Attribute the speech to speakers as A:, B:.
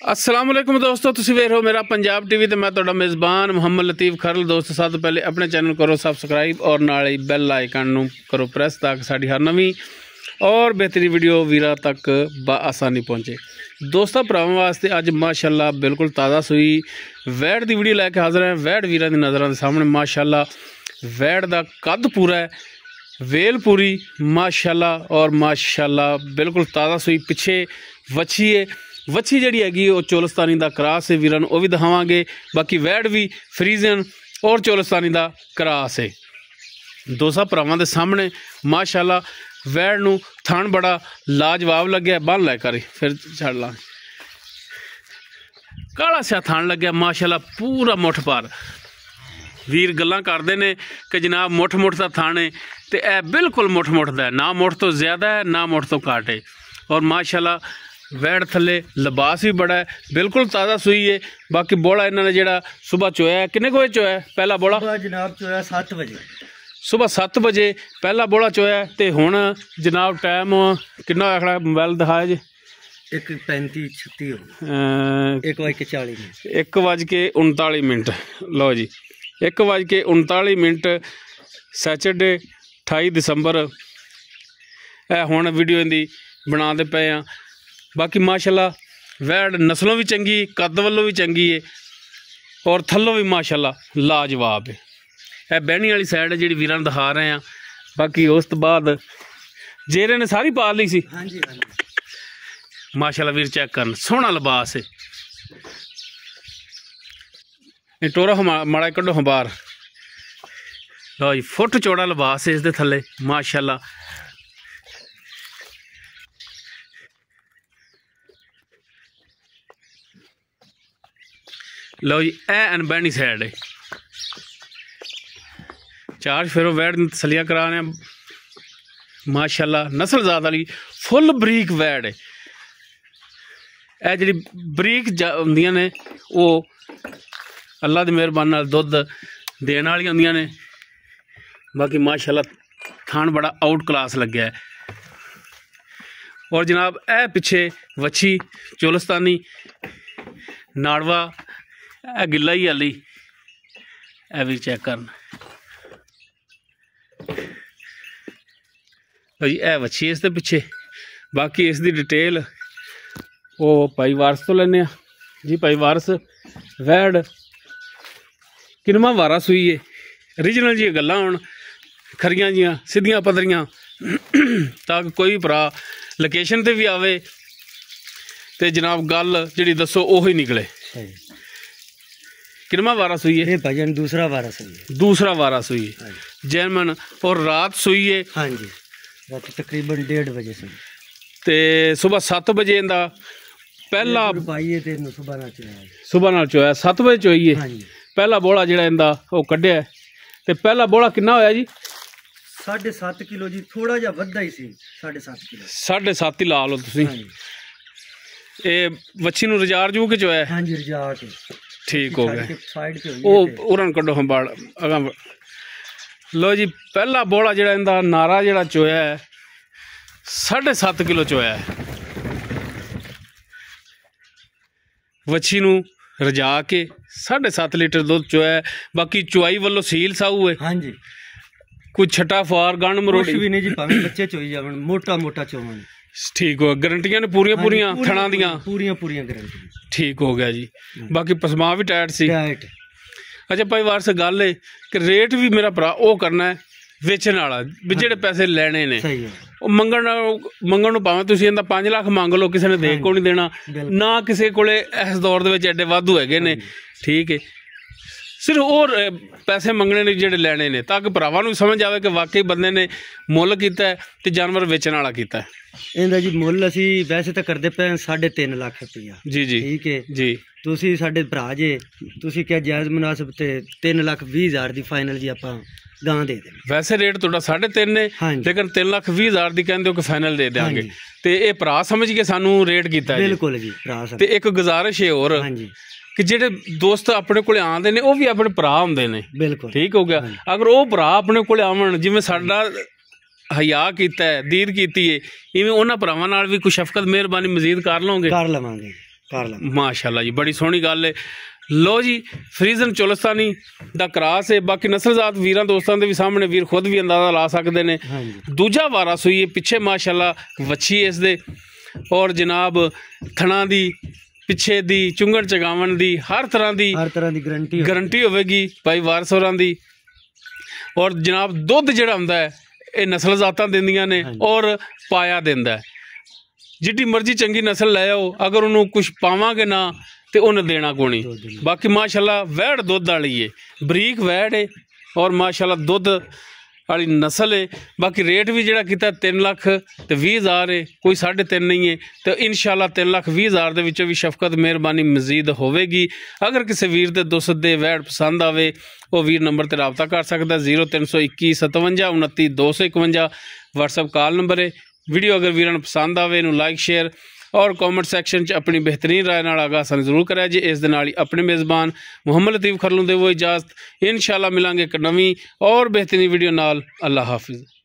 A: अस्सलाम वालेकुम दोस्तों, तुसीं वेख रहे हो मेरा पंजाब टीवी ते मैं तुहाडा मेज़बान मुहम्मद लतीफ़ खरल। दोस्त सब तो पहले अपने चैनल करो सबसक्राइब और नाल ही बैल आइकन नूं करो प्रेस ताकि साडी हर नवीं और बेहतरीन वीडियो वीरां तक बआसानी पहुँचे। दोस्तों भरावां वास्ते अज माशाअल्लाह बिल्कुल ताज़ा सूई वैड़ की वीडियो लैके हाज़र है। वैड़ वीरां दी नज़रां दे सामने माशाअल्लाह वैड़ दा कद पूरा है, वेल पूरी माशाअल्लाह और माशाअल्लाह बिल्कुल ताज़ा सूई। पिछे वच्छी है, वच्छी जी हैगी वो चोलस्तानी का क्रास है वीरां वो भी दिखावांगे। बाकी वैड़ भी फ्रीजन और चोलस्तानी का क्रास है। दोस्तों भरावां दे सामने माशाअल्लाह वैड़ नूं थान बड़ा लाजवाब लग्या। बन लै कर फिर छड़ ला, काला सिया थान लग्या माशाअल्लाह पूरा मुठ पर। वीर गल्लां करदे ने कि जनाब मुठ मुठ का थान है, तो यह बिल्कुल मुठ मुठ का है, ना मुठ तो ज़्यादा है ना मुठ तो घट है। और माशाअल्लाह वैड़ थले लिबास भी बड़ा है, बिल्कुल ताज़ा सूई है। बाकी बोला इन्होंने जो सुबह चोया है, किन्ने को चोया है? पहला बोला
B: जनाब चोया 7 बजे,
A: सुबह 7 बजे पहला बोला चोया। तो हुण जनाब टाइम कितना होया खड़ा? मोबाइल दिखाया जी
B: 1:35-36
A: 1:39 लो जी 1:39 सैटरडे 28 दिसंबर हुण वीडियो इहदी बनाते पे हैं। बाकी माशाअल्लाह वैड़ नस्लों भी चंगी, कद वालों भी चंगी है और थल्लों भी माशाअल्लाह लाजवाब है। यह बहनी वाली साइड है जी वीरां दिखा रहे हैं। बाकी उस तो बाद जेरे ने सारी पा ली सी।
B: हाँ जी
A: माशाअल्लाह वीर चेक करन, सोहना लिबास है। टोरा माड़ा कड्डो हम बाहर लो जी, फुट चौड़ा लिबास है इसके थले माशाअल्लाह। लो जी ए अनबहनी साइड है। चार फेरो वैड़ तसलियां करा रहे हैं माशाअल्लाह। नस्ल ज़ात वाली फुल बरीक वैड़ है। यह जी बरीक होंदियां ने वो अल्लाह की मेहरबानी नाल दुध देने वाली होंदियां ने। बाकी माशाअल्लाह थान बड़ा आउट क्लास लग्या है। और जनाब ए पिछे वच्छी चोलस्तानी नाड़वा ए गिला ही हाली ए भी चेक करन जी। ए वच्छी इसके पिछे। बाकी इसकी डिटेल वो भाई वारस तो लेने जी। भाई वारस वैड़ किनवा वारा सूई है, ओरिजिनल जी गल्लां होण खरियां जियां सीधियां पदरियां ताकि कोई भी भरा लोकेशन ते भी आवे तो जनाब गल जी दसो ओही निकले। किनवा वारा सूई है?
B: भजन दूसरा वारा सूई है।
A: दूसरा वारा सूई है जैमन। और रात सूई है?
B: हाँ जी रात तकरीबन 1:30 बजे सूई
A: ते सुबह 7 बजे इंदा पहला सुबह नाल चोया 7 बजे चोई है।
B: हाँ जी
A: पहला बोला जिहड़ा इंदा वो कड्ढिया ते पहला बोला कितना होया जी?
B: 7.5 किलो जी, थोड़ा जिहा वड्डा ही सी 7.5 किलो।
A: 7.5 ही ला लो तुसीं। ये वच्छी नूं रजार जू के चोया?
B: हाँ जी रजार के।
A: ठीक हो गया।
B: साइड पे
A: ओ उरन कड्डो हम बाड़ अगा लो जी। पहला बोला जिहड़ा इंदा नारा जिहड़ा चोया है 7.5 किलो चोया है। वच्छी नूं रजा के 7.5 लीटर दुध चोया है। बाकी चुआई वालों सील साऊ है।
B: हाँ जी
A: कोई छटा फार गंढ मरोड़ी
B: भी नहीं जी, भावें बच्चे चोई जावन मोटा मोटा चोवन।
A: ठीक हो, गारंटियां ने पूरियां पूरियां थणा दियां
B: पूरियां गारंटी।
A: ठीक हो गया जी। बाकी पसमा भी टाइट सी।
B: टाइट।
A: अच्छा भाई वारस गल है कि रेट भी मेरा भरा वो करना है वेचण वाला भी जेडे पैसे लेने ने
B: सही है।
A: मंगण भावें तुसीं इहदा 5 लाख मंग लो, किसी ने दे को नहीं देना ना किसी कोले इस दौर दे विच एडे वाधू हैगे ने। ठीक है, सिर्फ और पैसे मंगने ने जेडे लेने ने ताकि भरावां नूं समझ आवे कि वाकई बंदे ने मुल कीता है ते जानवर वेचण वाला कीता है।
B: इहदा जी मुल असीं वैसे तो करदे पे 3.5 लाख रुपया।
A: जी जी
B: ठीक है
A: जी।
B: तुसीं साडे भरा जे, तुसीं क्या जायज़ मुनासिब ते 3,20,000 दी फाइनल जी आपां गां दे दें।
A: वैसे रेट तुहाडा 3.5 है, लेकिन 3,20,000 दी कहंदे हो कि फाइनल दे देंगे। तो ये भरा समझ के सानू रेट कीता है।
B: बिल्कुल जी भरा।
A: ते एक गुजारिश है और कि जेडे दोस्त अपने को आते हैं वह भी अपने भरा होंदे ने।
B: बिल्कुल ठीक
A: हो गया। अगर वो भरा अपने को आवन जिवें साडा हया किया है, दीद की है, इवें उन्हां भरावां नाल भी कुछ शफकत मेहरबानी मजीद कर लओगे?
B: कर लवांगे। ਕਰ ਲਾਂ
A: ਮਾਸ਼ਾਅੱਲਾ ਜੀ, ਬੜੀ ਸੋਹਣੀ ਗੱਲ ਹੈ। ਲੋ ਜੀ, ਫਰੀਜ਼ਨ ਚੋਲਸਤਾਨੀ ਦਾ ਕਰਾਸ ਹੈ। ਬਾਕੀ ਨਸਲਜ਼ਾਤ ਵੀਰਾਂ ਦੋਸਤਾਂ ਦੇ ਵੀ ਸਾਹਮਣੇ, ਵੀਰ ਖੁਦ ਵੀ ਅੰਦਾਜ਼ਾ ਲਾ ਸਕਦੇ ਨੇ। ਦੂਜਾ ਵਾਰਾ ਸੂਈ ਹੈ, ਪਿੱਛੇ ਮਾਸ਼ਾਅੱਲਾ ਵੱਛੀ ਇਸ ਦੇ, ਔਰ ਜਨਾਬ ਥਣਾ ਦੀ, ਪਿੱਛੇ ਦੀ, ਚੁੰਗਣ ਚਗਾਵਣ ਦੀ, ਹਰ ਤਰ੍ਹਾਂ ਦੀ ਗਰੰਟੀ ਹੋਵੇਗੀ ਭਾਈ ਵਾਰਿਸ ਹੋਰਾਂ ਦੀ। ਔਰ ਜਨਾਬ ਦੁੱਧ ਜਿਹੜਾ ਹੁੰਦਾ ਹੈ ਇਹ ਨਸਲ ਜ਼ਾਤਾਂ ਦਿੰਦੀਆਂ ਨੇ ਔਰ ਪਾਇਆ ਦਿੰਦਾ ਹੈ। ਜਿੱਡੀ ਮਰਜ਼ੀ ਚੰਗੀ ਨਸਲ ਲੈ ਆਓ, ਅਗਰ ਉਹਨੂੰ ਕੁਛ ਪਾਵਾਂਗੇ ਨਾ ਤੇ ਉਹਨੇ ਦੇਣਾ ਕੋਣੀ। ਬਾਕੀ ਮਾਸ਼ਾਅੱਲਾ ਵੈੜ ਦੁੱਧ ਵਾਲੀ ਹੈ, ਬਰੀਕ ਵੈੜ ਹੈ ਔਰ ਮਾਸ਼ਾਅੱਲਾ ਦੁੱਧ ਵਾਲੀ ਨਸਲ ਹੈ। ਬਾਕੀ ਰੇਟ ਵੀ ਜਿਹੜਾ ਕੀਤਾ 3,20,000 ਹੈ, ਕੋਈ 3.5 ਨਹੀਂ ਹੈ। ਤੇ इंशाअल्लाह 3,20,000 ਦੇ ਵਿੱਚੋਂ ਵੀ ਸ਼ਫਕਤ ਮਿਹਰਬਾਨੀ ਮਜ਼ੀਦ ਹੋਵੇਗੀ। ਅਗਰ ਕਿਸੇ ਵੀਰ ਦੇ ਦੁੱਧ ਦੇ ਵੈੜ ਪਸੰਦ ਆਵੇ, ਉਹ ਵੀਰ ਨੰਬਰ ਤੇ ਰਾਬਤਾ ਕਰ ਸਕਦਾ। 0321 57 29 251 WhatsApp ਕਾਲ ਨੰਬਰ ਹੈ। ਵੀਡੀਓ ਅਗਰ ਵੀਰਾਂ ਨੂੰ ਪਸੰਦ ਆਵੇ, ਇਹਨੂੰ ਲਾइक शेयर और कॉमेंट सैक्शन अपनी बेहतरीन राय नाल आगाह सानू जरूर करा जी। इस दे नाल ही अपने मेज़बान मुहम्मद लतीफ़ खरलू दे वो इजाज़त। इंशाअल्लाह मिलांगे एक नवीं और बेहतरीन वीडियो नाल। अल्लाह हाफिज़।